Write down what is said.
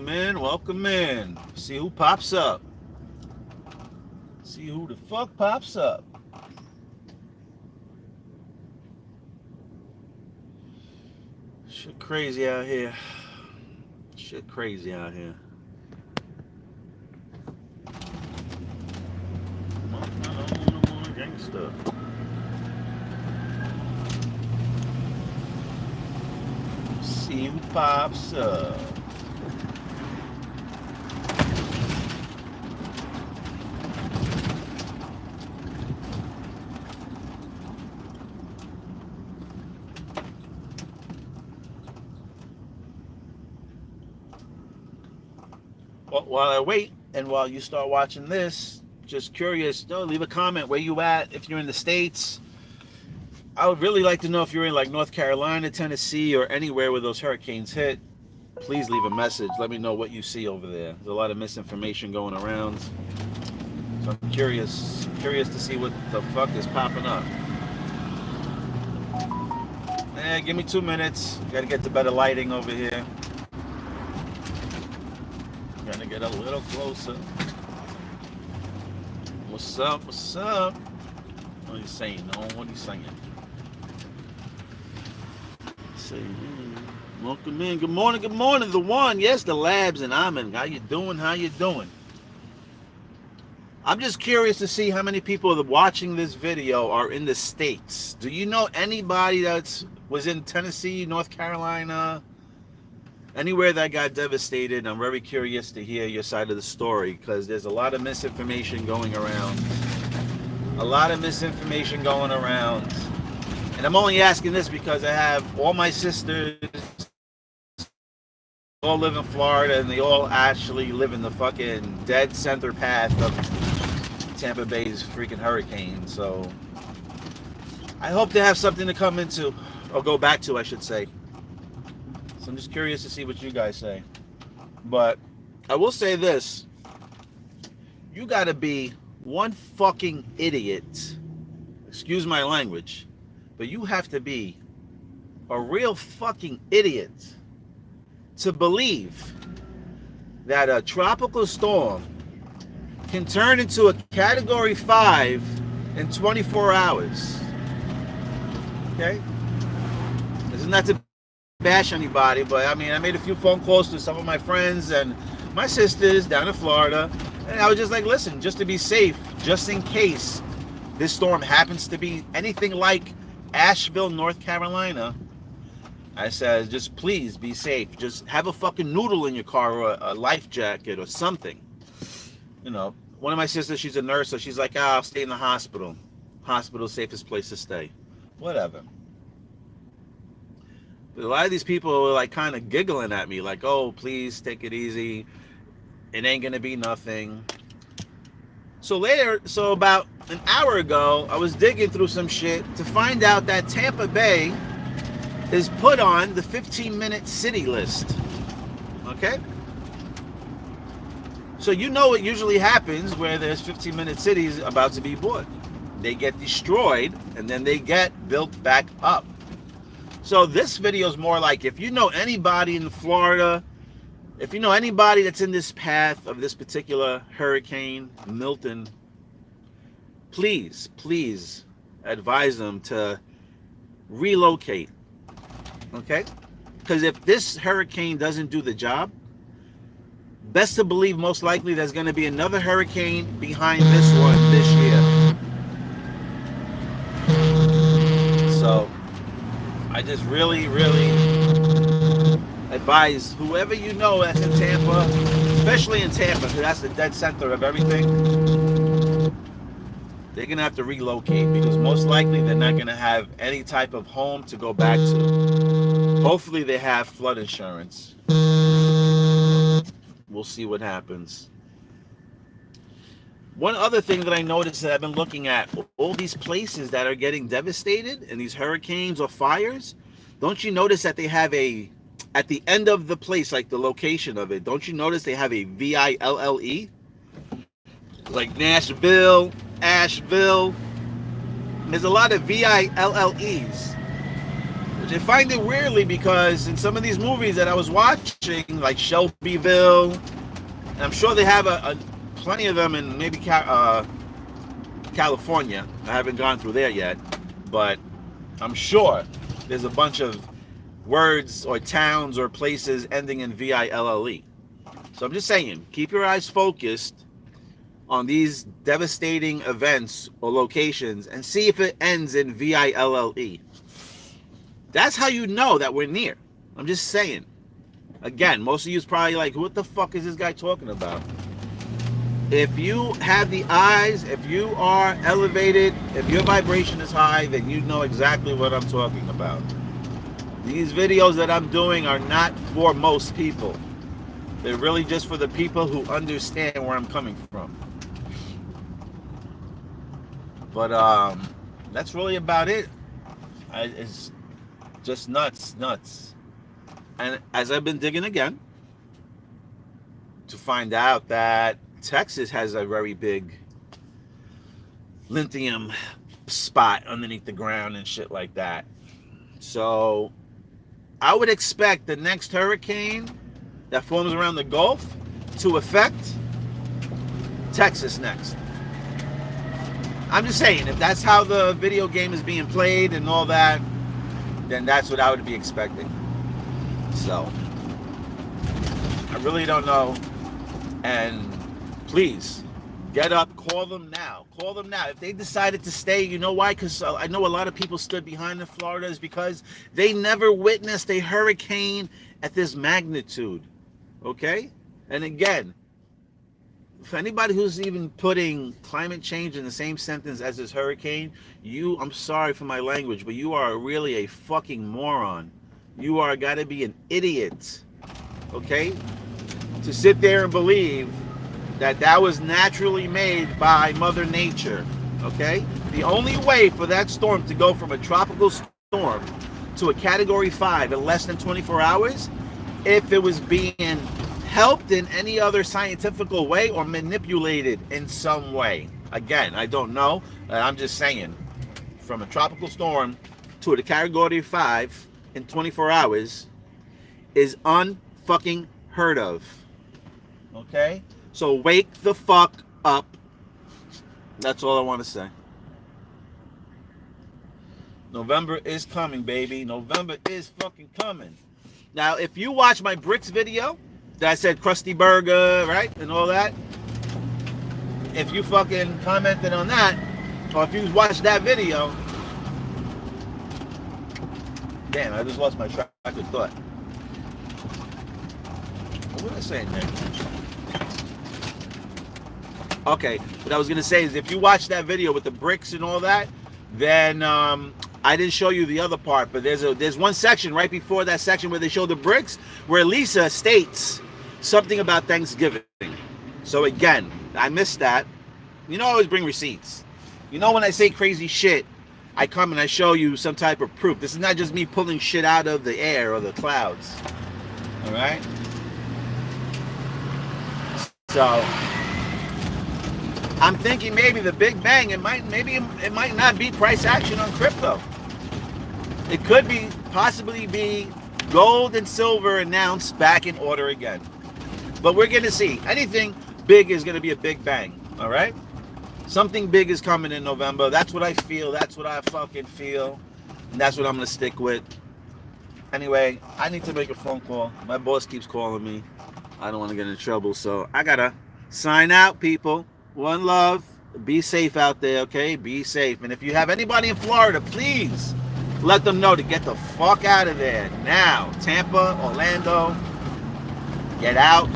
Welcome in, welcome in. See who pops up. See who the fuck pops up. Shit crazy out here. Shit crazy out here. No more gangster. See who pops up. Well, while I wait and while you start watching this, just curious, leave a comment where you at if you're in the States. I would really like to know if you're in like North Carolina, Tennessee, or anywhere where those hurricanes hit. Please leave a message. Let me know what you see over there. There's a lot of misinformation going around. So I'm curious to see what the fuck is popping up. Give me 2 minutes. Got to get to better lighting over here. Got to get a little closer. What's up? What's up? What are you saying? No, what are you saying? Say, welcome in. Good morning. Good morning. The one, yes, the Labs and Amin. How you doing? How you doing? I'm just curious to see how many people that are watching this video are in the States. Do you know anybody that was in Tennessee, North Carolina, anywhere that got devastated? I'm very curious to hear your side of the story because there's a lot of misinformation going around. A lot of misinformation going around. And I'm only asking this because I have all my sisters all live in Florida and they all actually live in the fucking dead center path of Tampa Bay's freaking hurricane. So I hope to have something to come into, or go back to, I should say. So I'm just curious to see what you guys say. But I will say this. You gotta be one fucking idiot. Excuse my language. But you have to be a real fucking idiot to believe that a tropical storm can turn into a Category 5 in 24 hours. Okay? This is not to bash anybody, but I mean, I made a few phone calls to some of my friends and my sisters down in Florida, and I was just like, listen, just to be safe, just in case this storm happens to be anything like Asheville, North Carolina, I said, just please be safe. Just have a fucking noodle in your car or a life jacket or something. You know, one of my sisters, she's a nurse, so she's like, I'll stay in the hospital. Hospital's safest place to stay. Whatever. But a lot of these people were like kind of giggling at me, like, oh, please take it easy. It ain't gonna be nothing. So about an hour ago, I was digging through some shit to find out that Tampa Bay is put on the 15-minute city list. Okay? So you know what usually happens where there's 15-minute cities about to be bought. They get destroyed and then they get built back up. So this video is more like, if you know anybody in Florida, if you know anybody that's in this path of this particular hurricane, Milton, please advise them to relocate. Okay? Because if this hurricane doesn't do the job, best to believe most likely there's going to be another hurricane behind this one this year. So I just really advise whoever you know that's in Tampa, especially in Tampa, because that's the dead center of everything, they're going to have to relocate because most likely they're not going to have any type of home to go back to. Hopefully they have flood insurance. We'll see what happens. One other thing that I noticed that I've been looking at, all these places that are getting devastated in these hurricanes or fires, don't you notice that they have at the end of the place, like the location of it, don't you notice they have a VILLE? Like Nashville, Asheville. There's a lot of VILLEs. Which I find it weirdly because in some of these movies that I was watching, like Shelbyville, and I'm sure they have plenty of them in maybe California. I haven't gone through there yet, but I'm sure there's a bunch of words or towns or places ending in V-I-L-L-E. So I'm just saying, keep your eyes focused on these devastating events or locations and see if it ends in V-I-L-L-E. That's how you know that we're near. I'm just saying. Again, most of you is probably like, what the fuck is this guy talking about? If you have the eyes, if you are elevated, if your vibration is high, then you know exactly what I'm talking about. These videos that I'm doing are not for most people. They're really just for the people who understand where I'm coming from. But that's really about it. It's just nuts. And as I've been digging again to find out that Texas has a very big lithium spot underneath the ground and shit like that. So I would expect the next hurricane that forms around the Gulf to affect Texas next. I'm just saying, if that's how the video game is being played and all that, then that's what I would be expecting. So, I really don't know. And please, get up, call them now. Call them now. If they decided to stay, you know why? Because I know a lot of people stood behind the Florida is because they never witnessed a hurricane at this magnitude. Okay? And again, for anybody who's even putting climate change in the same sentence as this hurricane, I'm sorry for my language, but you are really a fucking moron. You are gotta be an idiot, okay? To sit there and believe that was naturally made by Mother Nature, okay? The only way for that storm to go from a tropical storm to a Category 5 in less than 24 hours, if it was being helped in any other scientific way or manipulated in some way. Again, I don't know. I'm just saying, from a tropical storm to a Category 5 in 24 hours is unfucking heard of. Okay? So wake the fuck up. That's all I want to say. November is coming, baby. November is fucking coming. Now, if you watch my bricks video, that I said Krusty Burger, right? And all that. If you fucking commented on that, or if you watched that video, damn, I just lost my track of thought. What was I saying there? Okay, what I was gonna say is if you watch that video with the bricks and all that, then I didn't show you the other part, but there's one section right before that section where they show the bricks where Lisa states something about Thanksgiving. So again, I missed that. You know, I always bring receipts. You know, when I say crazy shit, I come and I show you some type of proof. This is not just me pulling shit out of the air or the clouds. All right? So I'm thinking maybe the Big Bang, it might not be price action on crypto. It could possibly be gold and silver announced back in order again. But we're going to see. Anything big is going to be a big bang. All right? Something big is coming in November. That's what I feel. That's what I fucking feel. And that's what I'm going to stick with. Anyway, I need to make a phone call. My boss keeps calling me. I don't want to get in trouble. So I got to sign out, people. One love. Be safe out there, okay? Be safe. And if you have anybody in Florida, please let them know to get the fuck out of there now. Tampa, Orlando, get out.